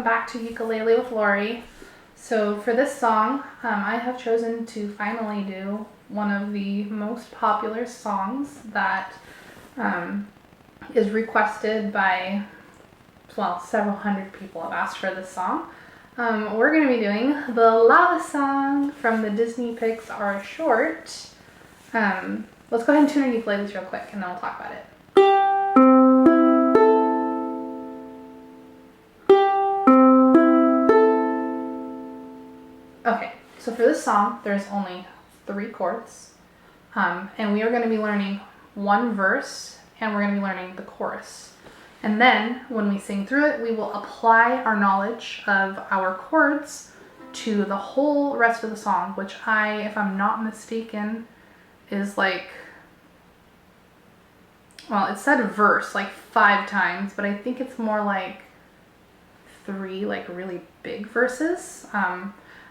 welcome back to Ukulele with Lori. So for this song, I have chosen to finally do one of the most popular songs that is requested by, well, several hundred people have asked for this song. We're going to be doing the Lava Song from the Disney Pixar short. Let's go ahead and tune our ukuleles real quick and then we'll talk about it. Okay, so for this song, there's only 3 chords, and we are going to be learning one verse, and we're going to be learning the chorus. And then, when we sing through it, we will apply our knowledge of our chords to the whole rest of the song, which if I'm not mistaken, is like, well, it said verse like 5 times, but I think it's more like 3 like really big verses.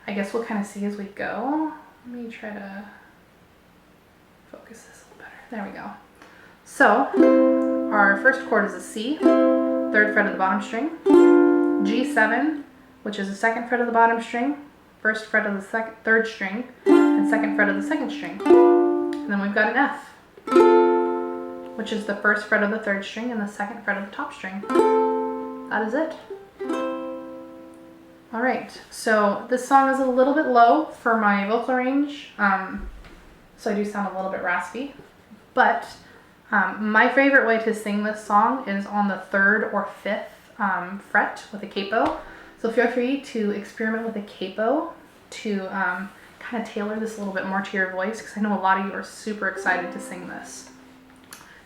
I guess we'll kind of see as we go. Let me try to focus this a little better. There we go. So, our first chord is a C, 3rd fret of the bottom string, G7, which is the 2nd fret of the bottom string, 1st fret of the 3rd string, and 2nd fret of the 2nd string. And then we've got an F, which is the 1st fret of the 3rd string and the 2nd fret of the top string. That is it. Alright, so this song is a little bit low for my vocal range, so I do sound a little bit raspy, but my favorite way to sing this song is on the 3rd or 5th fret with a capo. So feel free to experiment with a capo to kind of tailor this a little bit more to your voice, because I know a lot of you are super excited to sing this.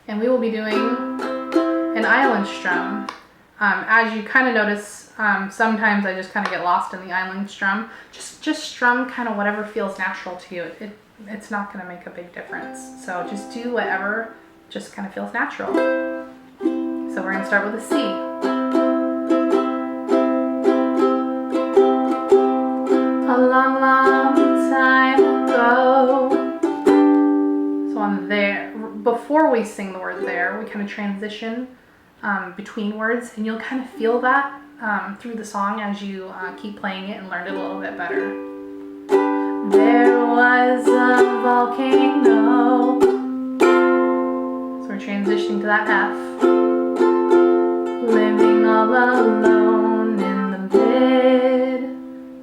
And we will be doing an island strum. As you kind of notice, sometimes I just kind of get lost in the island strum. Just strum kind of whatever feels natural to you. It's not going to make a big difference. So just do whatever just kind of feels natural. So we're going to start with a C. A long, long time ago. So on there, before we sing the word there, we kind of transition between words, and you'll kind of feel that through the song as you keep playing it and learn it a little bit better. There was a volcano. So we're transitioning to that F. Living all alone in the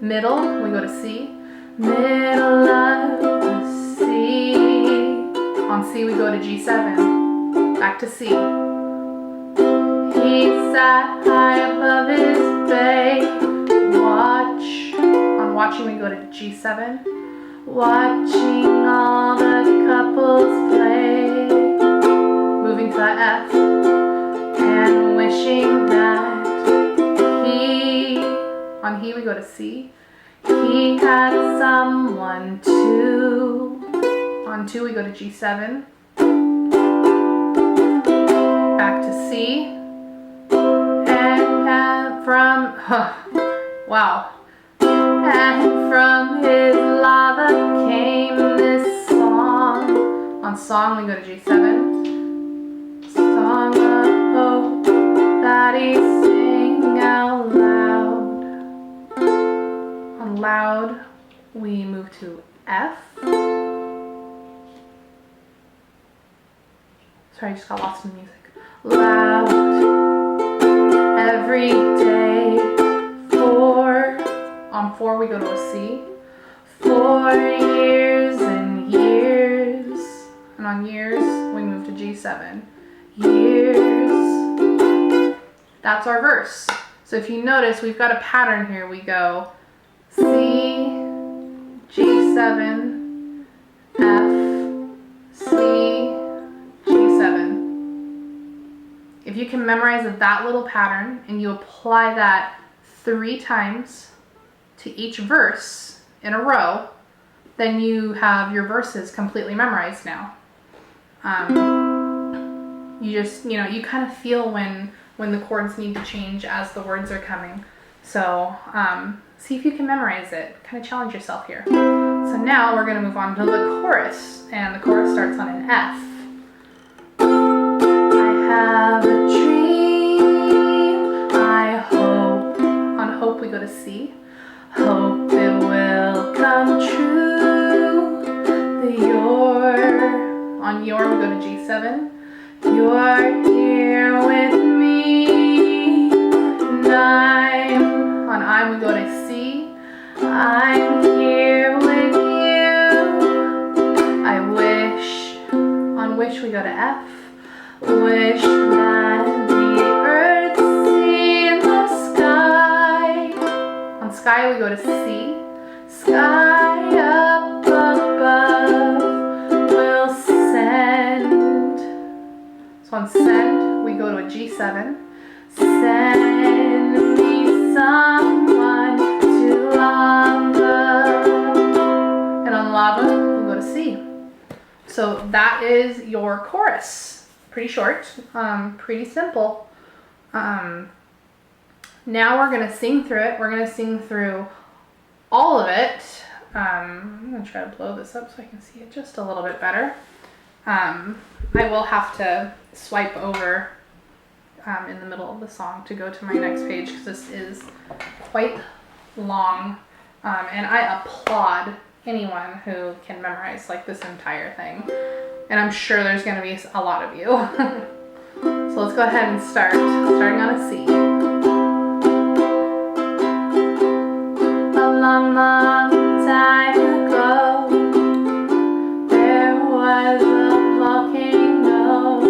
middle, we go to C. Middle of the C. On C we go to G7. Back to C. He sat high above his bay. Watch. On watching we go to G7. Watching all the couples play. Moving to that F. And wishing that on he we go to C. He had someone too. On 2 we go to G7. Back to C. Wow. And from his lava came this song. On song we go to G7. Song of hope that he sang out loud. On loud we move to F. Sorry, I just got lost in the music. Loud. Every day. 4. On 4 we go to a C. 4 years and years. And on years we move to G7. Years. That's our verse. So if you notice, we've got a pattern here. We go C, G7, F, C, G7. If you can memorize that little pattern and you apply that 3 times to each verse in a row, then you have your verses completely memorized now. You kind of feel when the chords need to change as the words are coming. So see if you can memorize it. Kind of challenge yourself here. So now we're going to move on to the chorus, and the chorus starts on an F. I have a dream, I hope. On go to C. Hope it will come true that you're, on your we go to G7. You're here with me, and on I we go to C. I'm here with you. I wish, on wish we go to F. Wish that the earth, sea, and the sky. On sky we go to C. Sky up above will send. So on send we go to a G7. Send me someone to lava. And on lava we'll go to C. So that is your chorus. Pretty short, pretty simple. Now we're gonna sing through it. We're gonna sing through all of it. I'm gonna try to blow this up so I can see it just a little bit better. I will have to swipe over in the middle of the song to go to my next page because this is quite long. And I applaud anyone who can memorize like this entire thing. And I'm sure there's going to be a lot of you. So let's go ahead and start, starting on a C. A long, long time ago, there was a volcano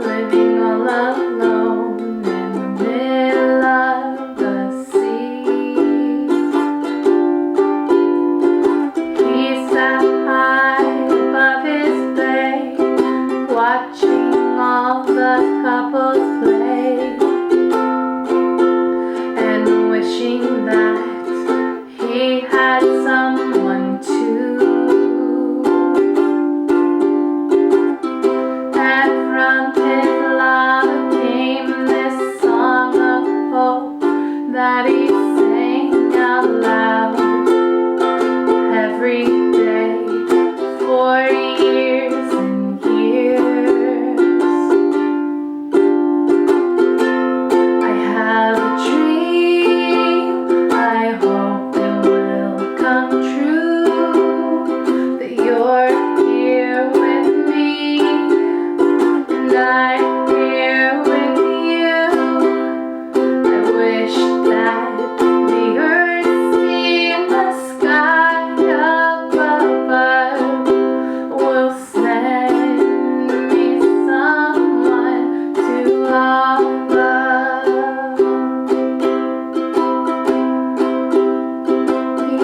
living all alone in the middle of the sea. He sat high above his bay, watching all the couples play, and wishing that he had someone too. And from his love came this song of hope that he sang out loud every day for years and years. I have a dream, I hope it will come true, that you're here with me, and I'm here with you. I wish that the earth, sea, and the sky up above will send me someone to love.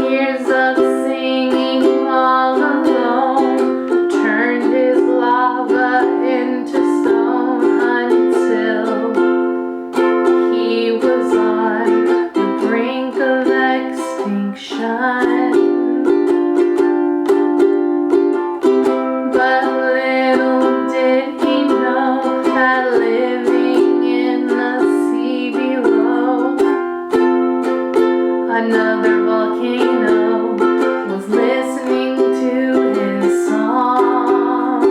Years of singing all alone turned his lava into stone until he was on the brink of extinction. But little did he know that living in the sea below, another volcano was listening to his song.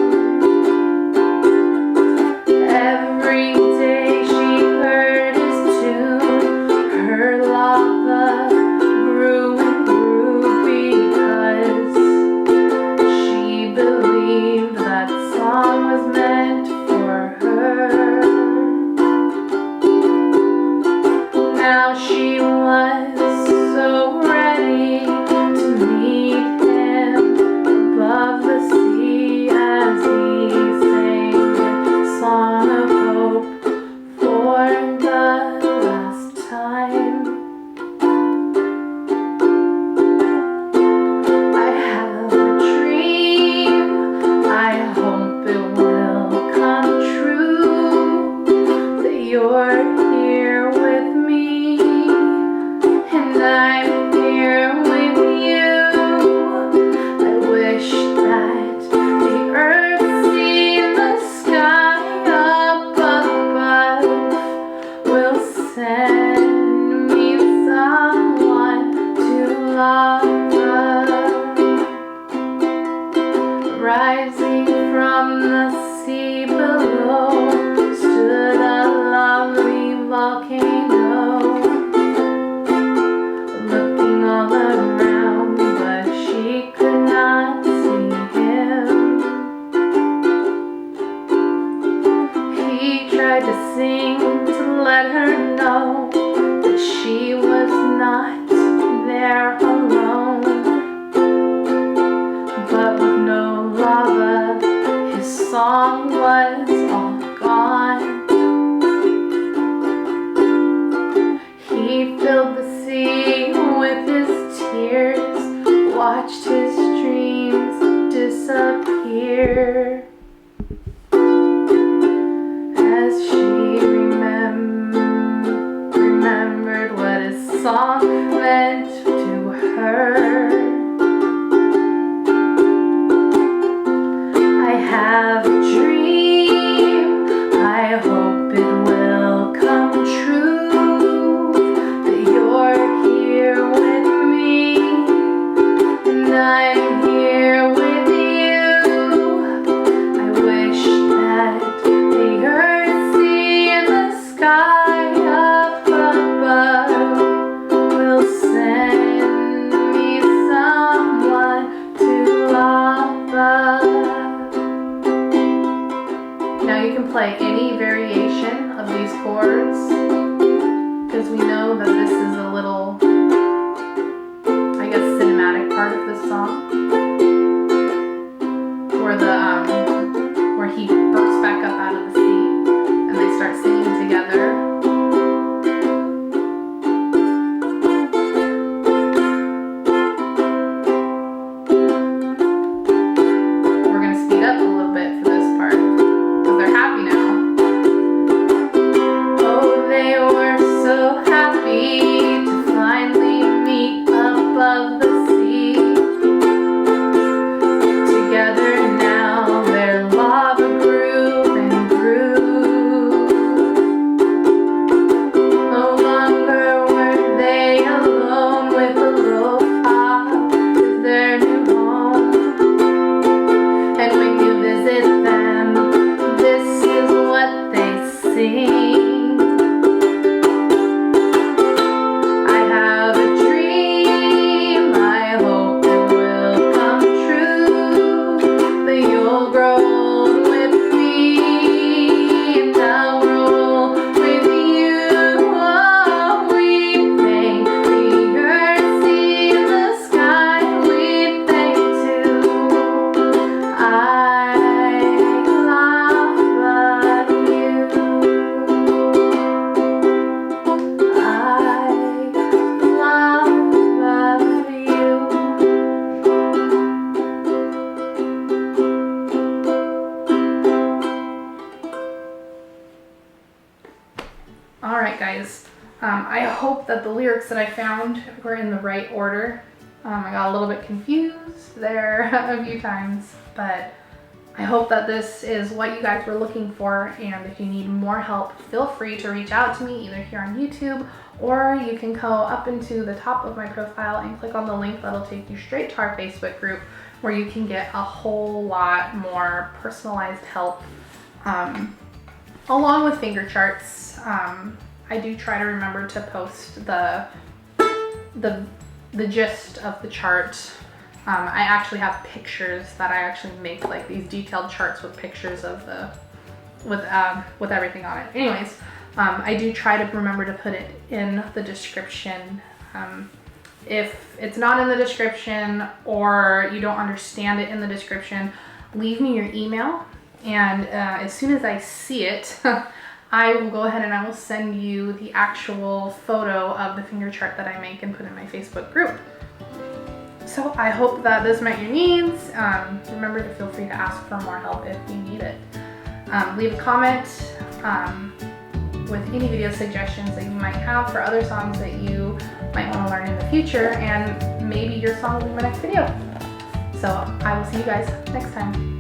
Every day she heard his tune, her lava grew and grew because she believed that song was meant for her. Now she was so ready to meet him above the sea as he sang a song of hope for the last time. I have a dream, I hope it will come true, that you're here with me, and I'm here with you. I wish that the earth, sea, and the sky up above will send me someone to love. Rising from the sea below stood a lovely volcano. watched his dreams disappear as she remembered what his song meant to her. I have a dream, I hope it will come true, that you're here with me, and I'm here with you. I wish that the earth, sea, and the sky up above will send me someone to love us. Now you can play any variation of these chords, because we know that this is a little, I guess, cinematic part of this song, where he bursts back up out of the sea and they start singing together. We're going to speed up a little bit for this part, because they're happy now. Oh, they were so happy to finally meet above the sea. Together now their love grew and grew. No longer were they alone with Aloha as their new home. And when you visit them, this is what they sing. I have a dream, I hope it will come true, that you'll grow old with me, and I'll grow old with you. Oh, we thank the earth, sea, and the sky, we thank too. I love you. I love you. Alright guys, I hope that the lyrics that I found were in the right order. I got a little bit confused there a few times, but I hope that this is what you guys were looking for, and if you need more help, feel free to reach out to me either here on YouTube, or you can go up into the top of my profile and click on the link that'll take you straight to our Facebook group, where you can get a whole lot more personalized help, along with finger charts. I do try to remember to post the gist of the chart. I actually have pictures that I actually make, like these detailed charts with pictures of with everything on it. Anyways, I do try to remember to put it in the description. If it's not in the description, or you don't understand it in the description, leave me your email, and as soon as I see it, I will go ahead and I will send you the actual photo of the finger chart that I make and put in my Facebook group. So I hope that this met your needs. Remember to feel free to ask for more help if you need it. Leave a comment with any video suggestions that you might have for other songs that you might want to learn in the future, and maybe your song will be my next video. So I will see you guys next time.